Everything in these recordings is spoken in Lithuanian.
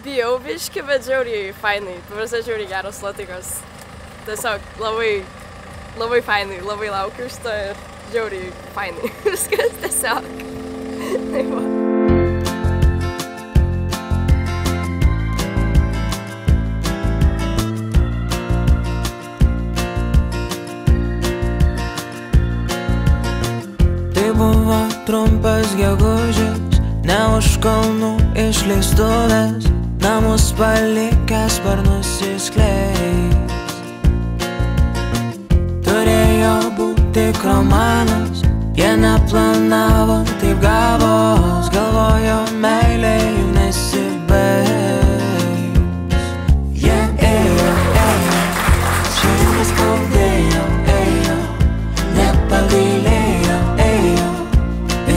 Bijau biški, bet žiauriai fainai. Paprastai žiauriai geros nuotaikos. Tiesiog labai fainai, labai laukiu šito ir žiauriai fainai. Viskas tiesiog. Tai va. Tai buvo trumpas gegužės, ne už kalnų išleistuvės, namus palikęs sparnus išskleis. Turėjo būti tik romanas, jie neplanavo, taip gavos, galvojo meilė jau nesibaigs. Jie ėjo, širdis skaudėjo, nepagailėjo,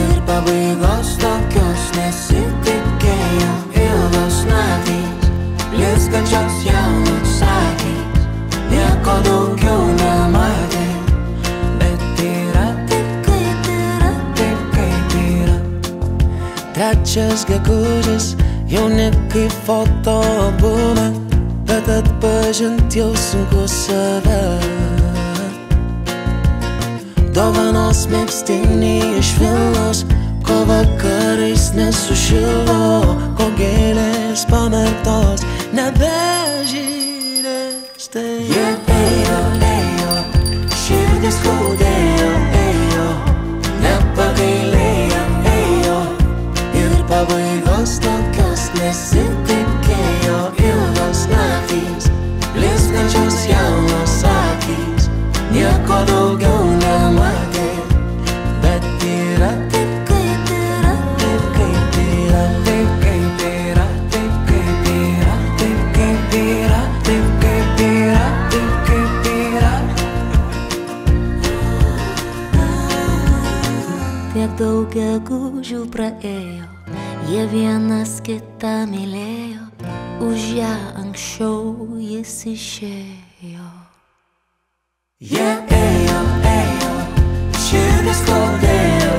ir pabaigos tokios nesitikėjo. Ilgos naktys, blizgančios jaunos akys, nieko daugiau nematė, bet yra taip kaip yra, taip kaip yra. Trečias gegužės, jauni kaip fotoalbume, bet atpažint jau sunku save. Dovanos megztiniai iš Vilnos, ko vakarais nesušilo, ko gėlės pamerktos nebežydės. Tai jie ėjo, širdis skaudėjo, nepagailėjo, ir pabaigos tokios nesitikėjo. Ilgos naktys, blizgančios jaunos akys, nieko daugiau nematė, bet yra taip kaip yra, taip kaip yra, taip kaip yra, taip kaip yra, taip kaip yra, taip kaip yra, taip kaip yra. Tiek daug gegužių praėjo, jie vienas kitą mylėjo, už ją anksčiau jis išėjo. Jie ėjo, širdis skaudėjo,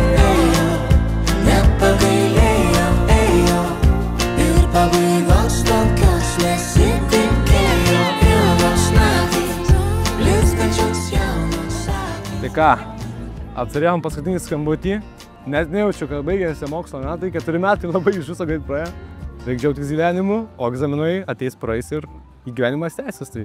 nepagailėjo, ir pabaigos tokios nesitikėjo. Ilgos naktys, blizgančios jaunos akys. Tai ką, aptarėjom paskutinį skambutį. Net nejaučiu, kad baigėsi mokslo metai, 4 metai labai iš viso greit praėjo. Reikia džiaugtis gyvenimu, o egzaminai ateis praeis ir gyvenimas tęsis. Tai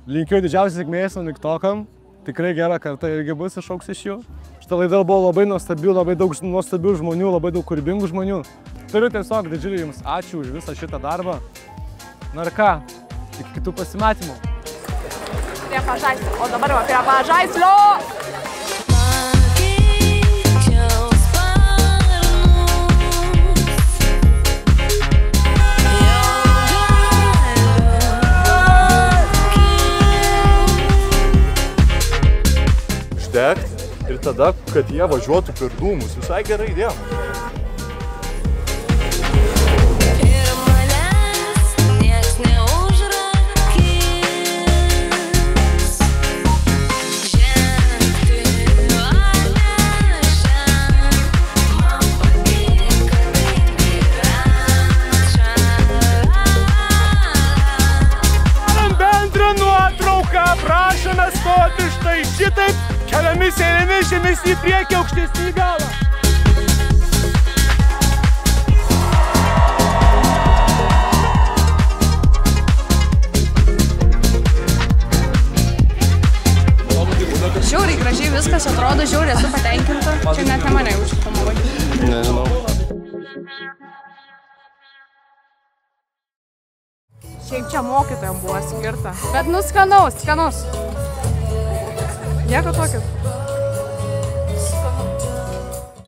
linkiu didžiausios sėkmės uniktokam. Tikrai gera karta irgi bus, išaugs iš jų. Šita laida buvo labai nuostabi, labai daug nuostabių žmonių, labai daug kūrybingų žmonių. Turiu tiesiog didžiulį jums ačiū už visą šitą darbą. Na ir ką, iki kitų pasimatymų. Prie pažaislio, o dabar va prie pažaislio! Ir tada, kad jie važiuotų per dūmus, visai gerai idėja. Ir manęs nieks neužrakins, žengti atnešę, man patinka taip yra čia. Darom bendrą nuotrauką, prašome stoti štai šitaip. Keliomis eilėmis žemesnį į priekį, aukštesnį į galą. Žiauriai gražiai viskas atrodo, žiauriai esu patenkinta. Čia net ne mane jaučiu pamavai. Nežinau. Šiaip čia mokytojams buvo skirta. Bet skanaus. Nieko tokio.